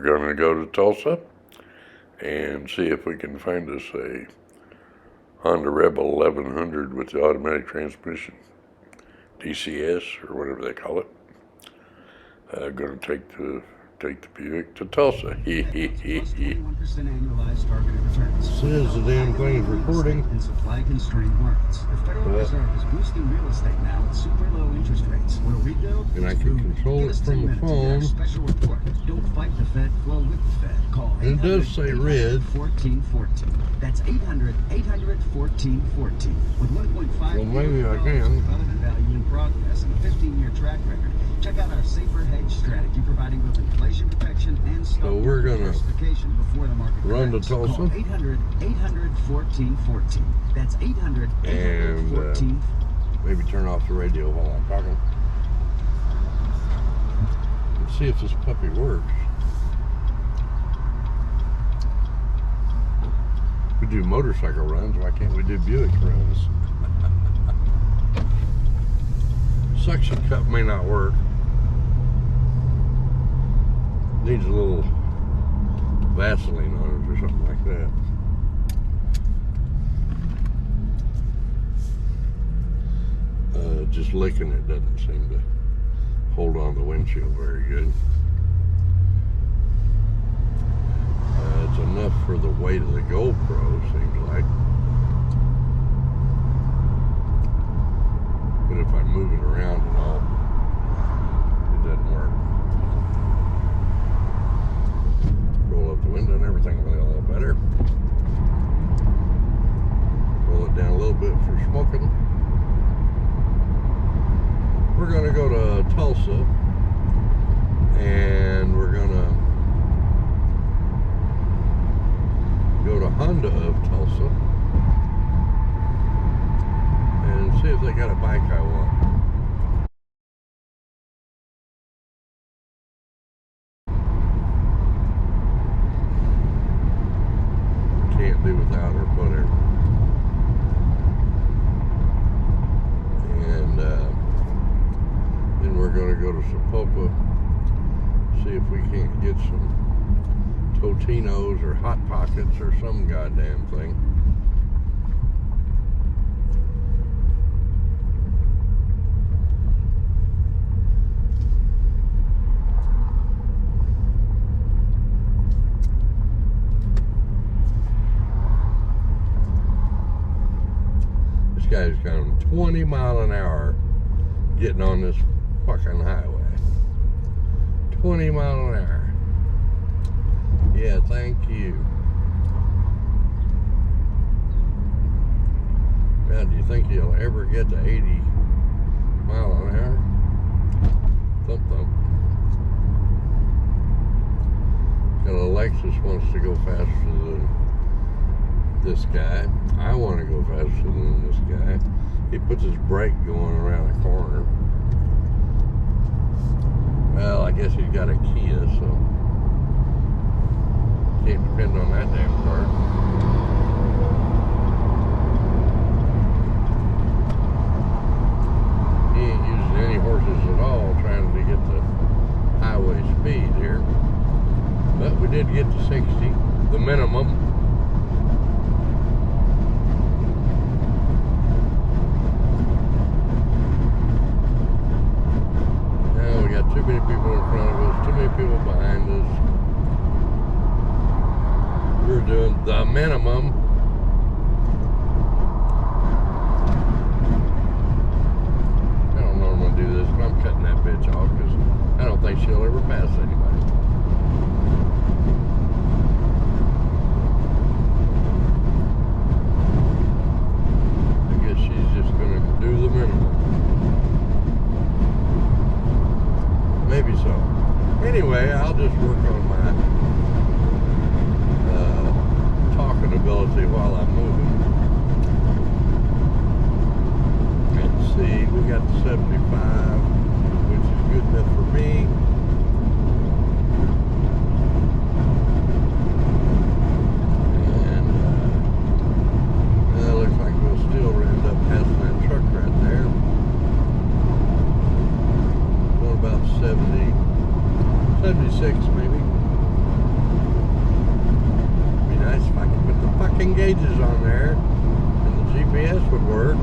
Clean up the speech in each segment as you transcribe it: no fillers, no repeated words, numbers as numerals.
going to go to Tulsa and see if we can find us a Honda Rebel 1100 with the automatic transmission, DCS or whatever they call it. Going to take the Buick to Tulsa. +21% annualized targeted returns. Says the damn thing is recording. And supply-constrained markets. The Federal Reserve is boosting real estate now with super low interest rates. Will rebuild? And I can control it from the phone. Special report. Don't fight the Fed. Flow with the Fed. Call. And it does say red. 1414. That's 800-1414. With 1.5. Well, maybe I can. Relevant value in progress and a 15-year track record. Check out our safer hedge strategy, providing both inflation protection and stock so we're gonna before the market run to Tulsa. Call 800-1414. That's 800-800-1414. And maybe turn off the radio while I'm talking. And see if this puppy works. We do motorcycle runs. Why can't we do Buick runs? Suction cup may not work. Needs a little Vaseline on it or something like that. Just licking it doesn't seem to hold on the windshield very good. It's enough for the weight of the GoPro, seems like. But if I move it around and all, it doesn't work. Roll up the window and everything will be a little better. Roll it down a little bit for smoking. We're going to go to Tulsa, and we're going to go to Honda of Tulsa and see if they got a bike I want. Can't do without her, whatever. And then we're going to go to Sapulpa, see if we can't get some Totinos or Hot Pockets or some goddamn thing. This guy's going 20 miles an hour getting on this fucking highway. 20 miles an hour. Yeah, thank you. God, do you think he'll ever get to 80 miles an hour? Thump thump. And Alexis wants to go faster than this guy. I want to go faster than this guy. He puts his brake going around a corner. Well, I guess he's got a Kia, so can't depend on that damn car. He ain't using any horses at all trying to get the highway speed here. But we did get to 60, the minimum. Now we got too many people in front of us, too many people behind us. We're doing the minimum. I don't normally do this, but I'm cutting that bitch off because I don't think she'll ever pass anybody. I guess she's just gonna do the minimum. Maybe so. Anyway, I'll just work on my talking ability while I'm moving. Let's see, we got the 75, which is good enough for me. And it looks like we'll still end up passing that truck right there. Going about 70, 76 maybe. would work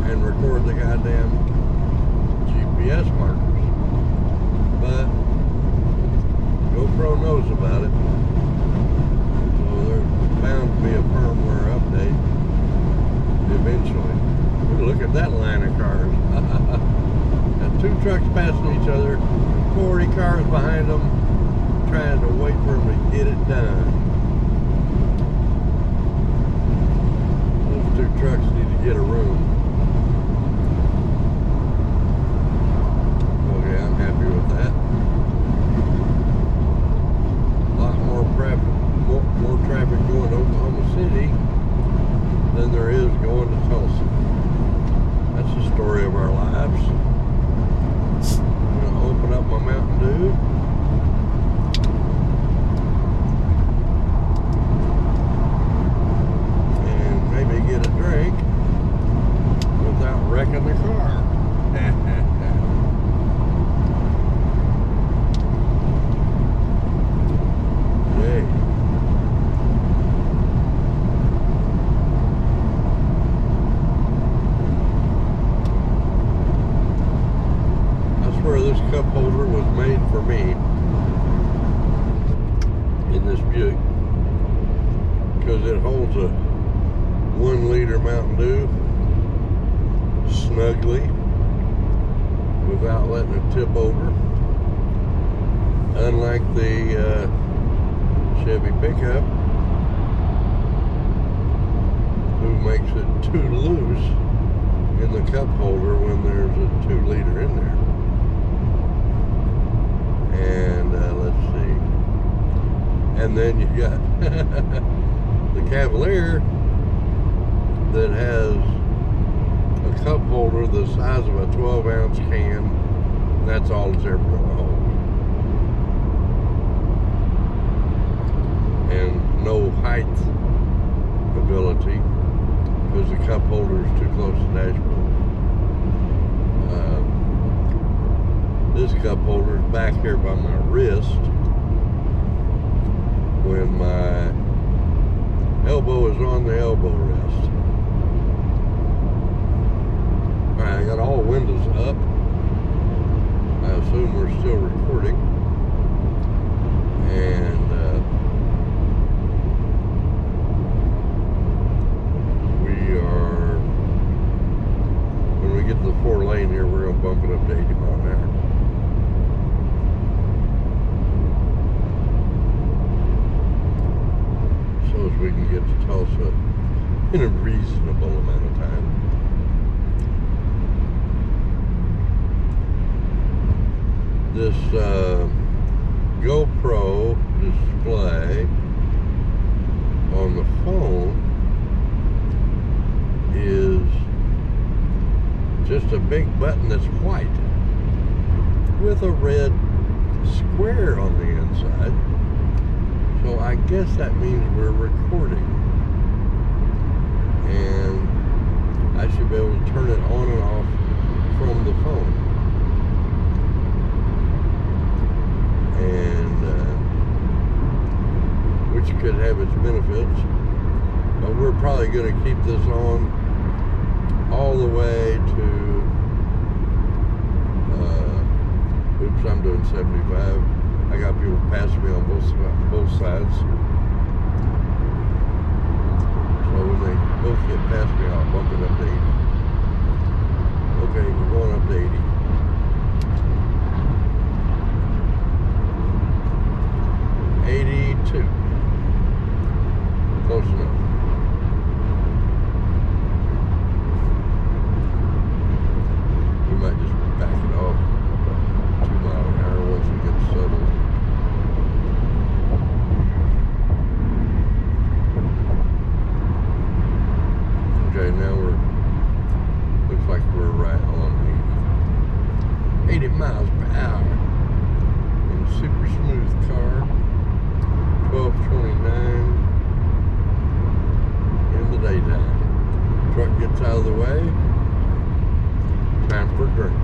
and record the goddamn GPS markers. But GoPro knows about it. So there's bound to be a firmware update eventually. Ooh, look at that line of cars. Got two trucks passing each other, 40 cars behind them, trying to wait for them to get it done. Those two trucks need to get a room. Okay, I'm happy with that. A lot more traffic going to Oklahoma City than there is going to Tulsa. That's the story of our lives. I'm going to open up my Mountain Dew. And maybe get a drink without wrecking the car. Yay. Where this cup holder was made for me in this Buick, because it holds a 1 liter Mountain Dew snugly without letting it tip over, unlike the Chevy pickup, who makes it too loose in the cup holder when there's a 2 liter in there. And let's see, and then you got the Cavalier that has a cup holder the size of a 12-ounce can. That's all it's ever going to hold, and no height ability because the cup holder is too close to the dashboard. This cup holder is back here by my wrist. When my elbow is on the elbow rest. Alright, I got all windows up. I assume we're still recording. And we are, when we get to the 4 lane here, we're going to bump it up to 80 miles an hour. As we can get to Tulsa in a reasonable amount of time. This GoPro display on the phone is just a big button that's white with a red square on the inside. So I guess that means we're recording, and I should be able to turn it on and off from the phone. And which could have its benefits, but we're probably going to keep this on all the way to, oops, I'm doing 75. I got people passing me on both sides. So when they both get past me, I'll bump it up to 80. Okay, we're going up to 80. 82. Close enough. We might just back it off about 2 miles an hour once we get settled. Okay, now looks like we're right on 80. 80 miles per hour in a super smooth car. 12:29 in the daytime. Truck gets out of the way. Time for a drink.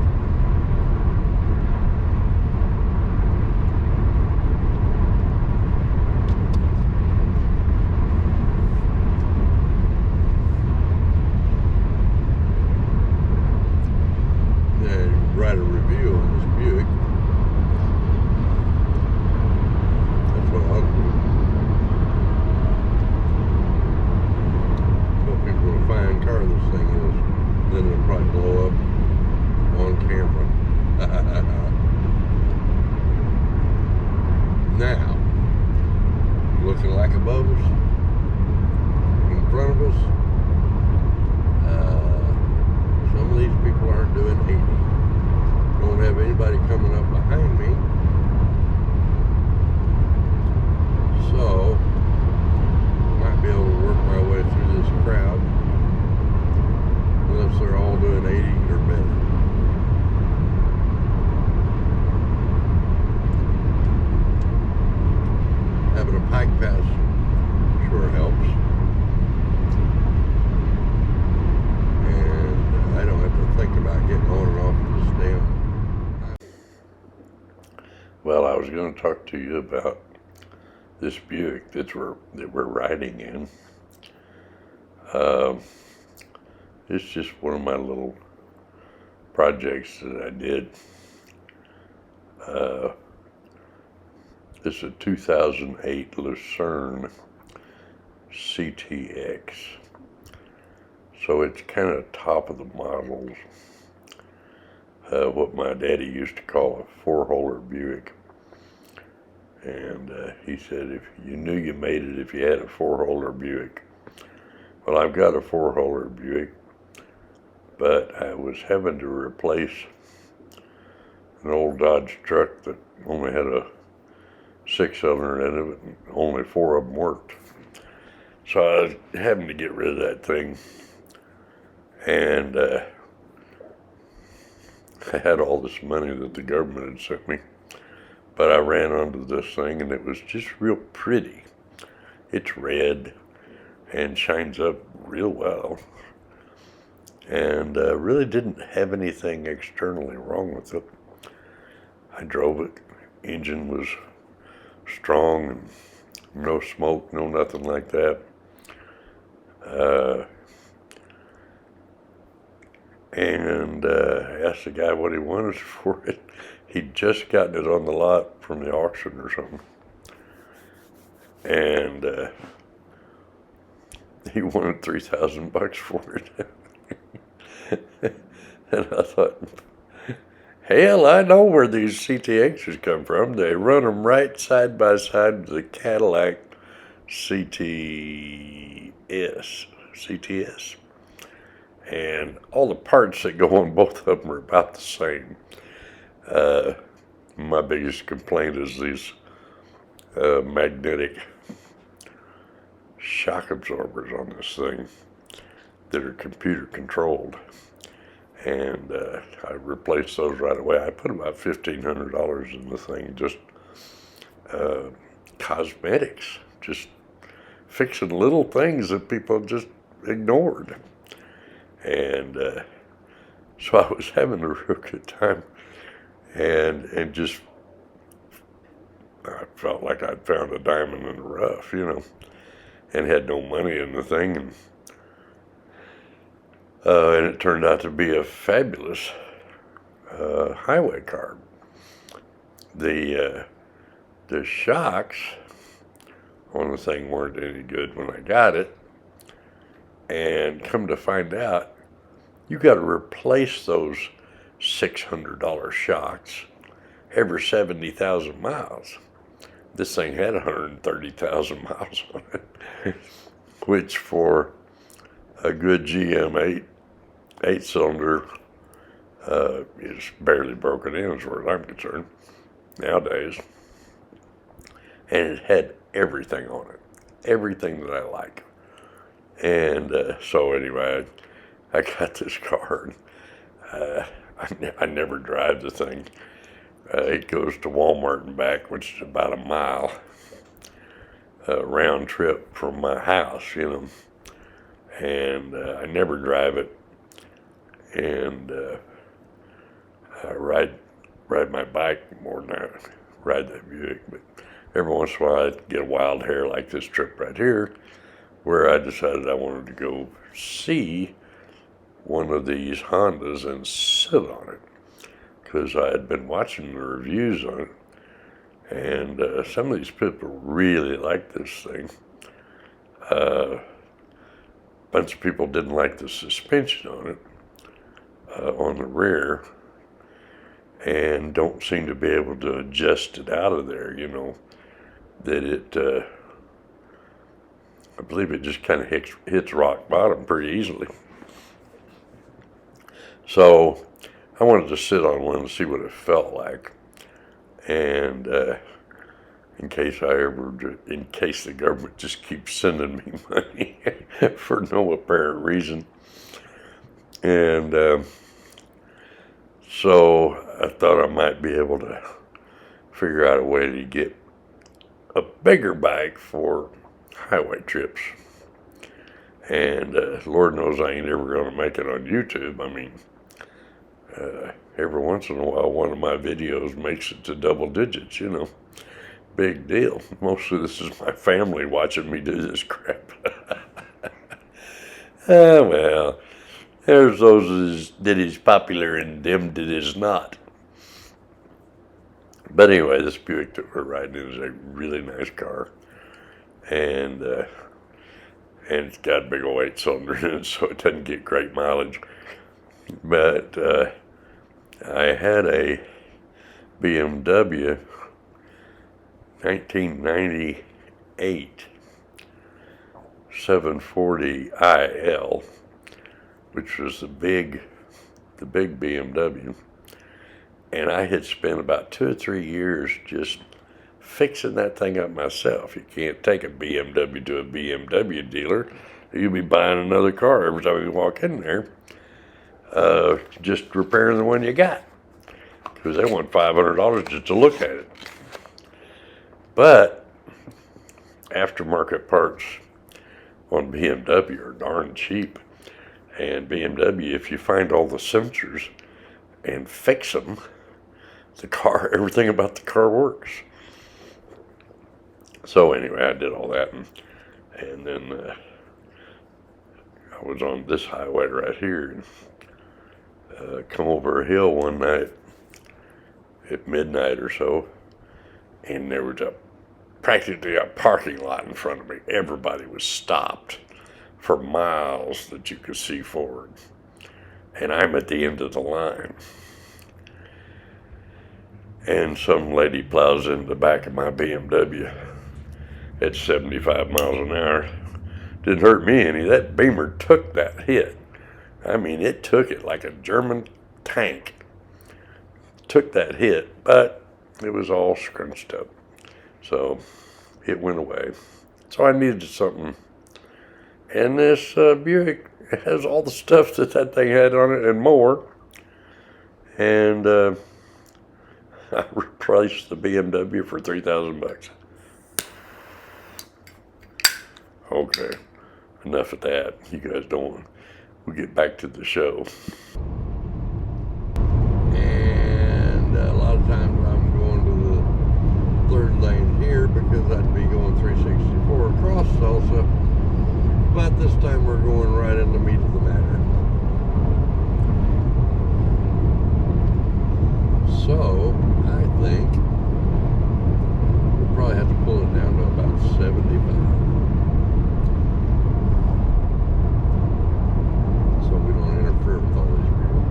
then it'll probably blow up on camera. Now, looking like above us, in front of us, some of these people aren't doing 80. Don't have anybody coming up behind me. So, might be able to work my way through this crowd. Unless they're all doing 80 or better. Having a pike pass sure helps. And I don't have to think about getting on and off this damn. Well, I was going to talk to you about this Buick that we're riding in. It's just one of my little projects that I did. It's a 2008 Lucerne CTX. So it's kind of top of the models. What my daddy used to call a four-holer Buick. And he said, if you knew you made it if you had a four-holer Buick. Well, I've got a four-holer Buick, but I was having to replace an old Dodge truck that only had a six-cylinder in it, and only four of them worked. So I was having to get rid of that thing. And I had all this money that the government had sent me. But I ran onto this thing, and it was just real pretty. It's red and shines up real well. And really didn't have anything externally wrong with it. I drove it. Engine was strong and no smoke, no nothing like that. And asked the guy what he wanted for it. He'd just gotten it on the lot from the auction or something. And he wanted $3,000 for it. And I thought, hell, I know where these CTXs come from. They run them right side by side with the Cadillac CTS. And all the parts that go on both of them are about the same. My biggest complaint is these magnetic shock absorbers on this thing that are computer controlled. And I replaced those right away. I put about $1,500 in the thing, just cosmetics, just fixing little things that people just ignored. And so I was having a real good time, and just, I felt like I'd found a diamond in the rough, you know, and had no money in the thing. And it turned out to be a fabulous highway car. The shocks on the thing weren't any good when I got it, and come to find out, you got to replace those $600 shocks every 70,000 miles. This thing had 130,000 miles on it, which for a good GM 8-cylinder is barely broken in as far as I'm concerned nowadays. And it had everything on it, everything that I like. And so anyway, I got this car. I never drive the thing. It goes to Walmart and back, which is about a mile round trip from my house, you know. And I never drive it. And I ride my bike more than I ride that Buick. But every once in a while I'd get a wild hair like this trip right here, where I decided I wanted to go see one of these Hondas and sit on it, because I had been watching the reviews on it, and some of these people really liked this thing. A bunch of people didn't like the suspension on it, on the rear, and don't seem to be able to adjust it out of there, you know, that it, I believe it just kind of hits rock bottom pretty easily. So I wanted to sit on one and see what it felt like. And in case the government just keeps sending me money for no apparent reason. And so I thought I might be able to figure out a way to get a bigger bike for highway trips. And Lord knows I ain't ever going to make it on YouTube. I mean, every once in a while, one of my videos makes it to double digits, you know. Big deal. Most of this is my family watching me do this crap. Well, there's those that is popular and them that is not. But anyway, this Buick that we're riding in is a really nice car. And it's got a big old 8-cylinder in it, so it doesn't get great mileage. But I had a BMW 1998 740 IL, which was the big BMW. And I had spent about 2 or 3 years just fixing that thing up myself. You can't take a BMW to a BMW dealer. You'll be buying another car every time you walk in there. Just repairing the one you got, because they want $500 just to look at it. But aftermarket parts on BMW are darn cheap. And BMW, if you find all the sensors and fix them, everything about the car works. So anyway, I did all that, and then I was on this highway right here, and come over a hill one night at midnight or so, and there was practically a parking lot in front of me. Everybody was stopped for miles that you could see forward, and I'm at the end of the line. And some lady plows into the back of my BMW at 75 miles an hour. Didn't hurt me any. That Beamer took that hit. I mean, it took it like a German tank. Took that hit, but it was all scrunched up. So it went away. So I needed something. And this Buick has all the stuff that thing had on it and more. And I replaced the BMW for $3,000. Okay, enough of that. You guys don't. We'll get back to the show. And a lot of times I'm going to the third lane here because I'd be going 364 across Tulsa. But this time we're going right in the meat of the matter. So I think we'll probably have to pull it down to about 75. So we don't interfere with all these people.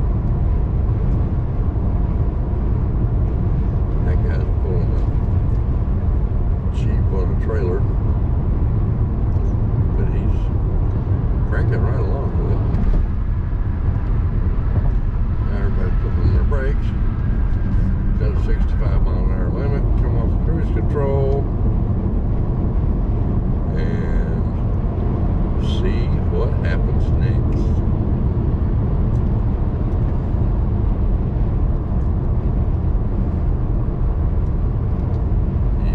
That guy's pulling a Jeep on a trailer, but he's cranking right along with it. Now everybody's putting their brakes. Got a 65-mile-an-hour limit. Come off cruise control and see what happens next.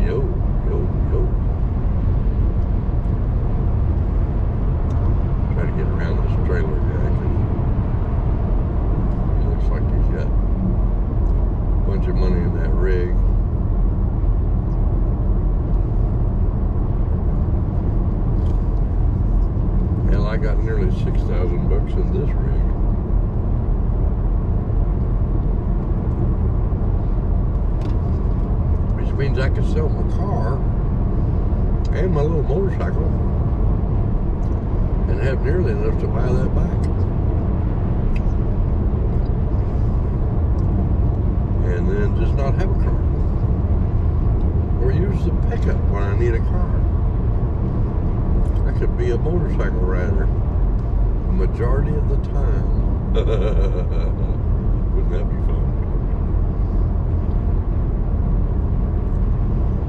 Yo, yo, yo. Try to get around this trailer guy, 'cause he looks like he's got a bunch of money in that rig. Hell, I got nearly $6,000 in this rig. Which means I could sell my car and my little motorcycle and have nearly enough to buy that bike. majority of the time. Wouldn't that be fun?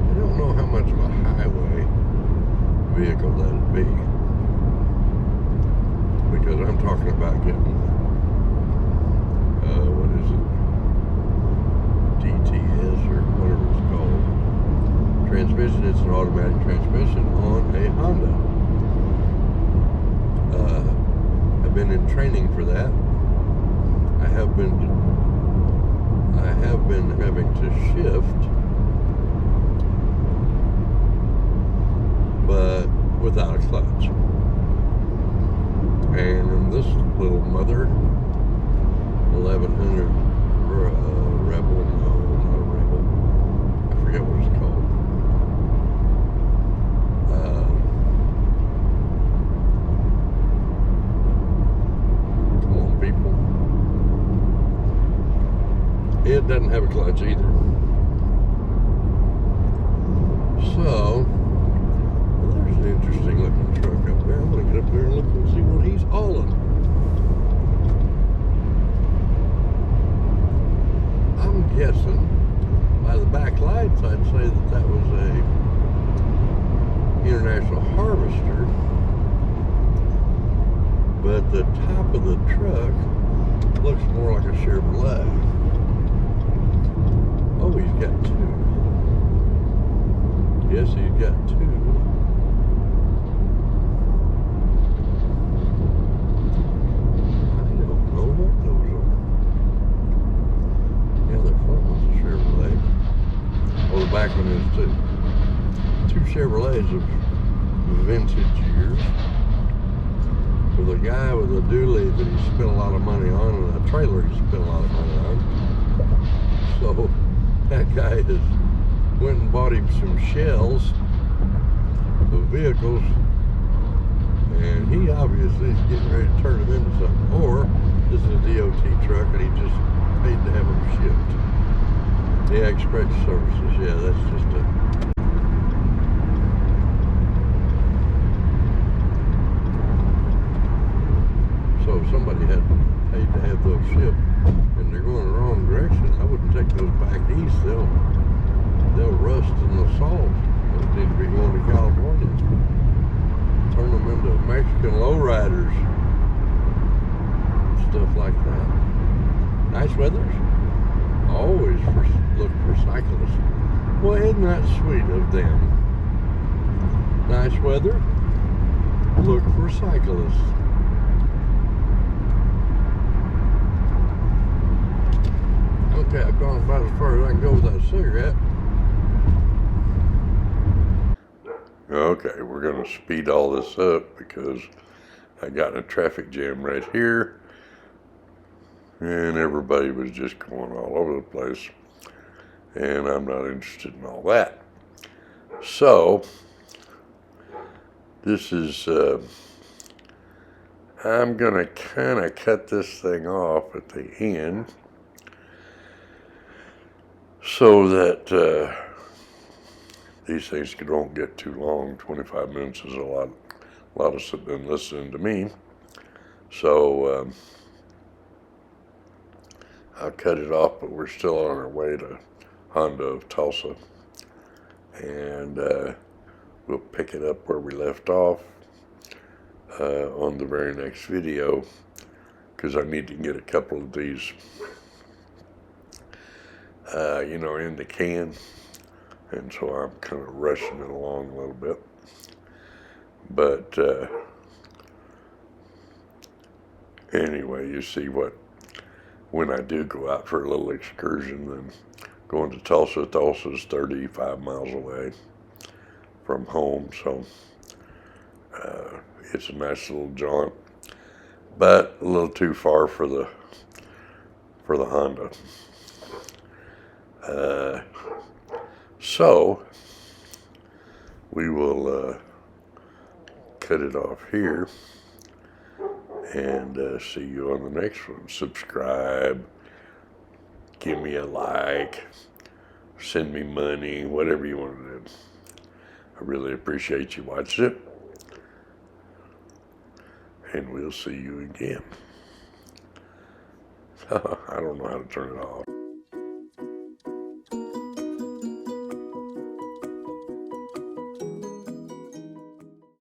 I don't know how much of a highway vehicle that'd be, because I'm talking about getting what is it, DTS or whatever it's called, transmission. It's an automatic transmission on a Honda. I've been in training for that. I have been having to shift, but without a clutch. And this little mother, 1100 Rebel, no, not a Rebel, I forget what it's called. Come on, people. It doesn't have a clutch either. So, there's an interesting looking truck up there. I'm going to get up there and look and see what he's hauling. I'm guessing by the back lights I'd say that was a International Harvester, but the top of the truck looks more like a Chevrolet. Oh, he's got two. Yes, he's got two. I don't know what those are. Yeah, the front one's a Chevrolet. Oh, the back one is too. Two Chevrolets of vintage years. With a guy with a dually that he spent a lot of money on, and a trailer he spent a lot of money on. So that guy has went and bought him some shells of vehicles, and he obviously is getting ready to turn them into something. Or this is a DOT truck and he just paid to have them shipped. Yeah, express services, yeah, that's just a so if somebody had paid to have those shipped and they're going the wrong direction, I wouldn't take those back east. They'll rust in the salt. Those need to be going to California. Turn them into Mexican lowriders. Stuff like that. Nice weathers. Always look for cyclists. Well, isn't that sweet of them? Nice weather. Look for cyclists. Okay, I've gone about as far as I can go with that cigarette. Okay, we're going to speed all this up because I got in a traffic jam right here and everybody was just going all over the place, and I'm not interested in all that. So this is I'm going to kind of cut this thing off at the end so that these things don't get too long. 25 minutes is a lot of sitting and listening to me. So I'll cut it off, but we're still on our way to Honda of Tulsa. And we'll pick it up where we left off on the very next video, because I need to get a couple of these, in the can. And so I'm kind of rushing it along a little bit. But anyway, you see when I do go out for a little excursion, then going to Tulsa. Tulsa's 35 miles away from home, so it's a nice little jaunt, but a little too far for the Honda. So we will cut it off here and see you on the next one. Subscribe, give me a like, send me money, whatever you want to do. I really appreciate you watching it. and we'll see you again. I don't know how to turn it off.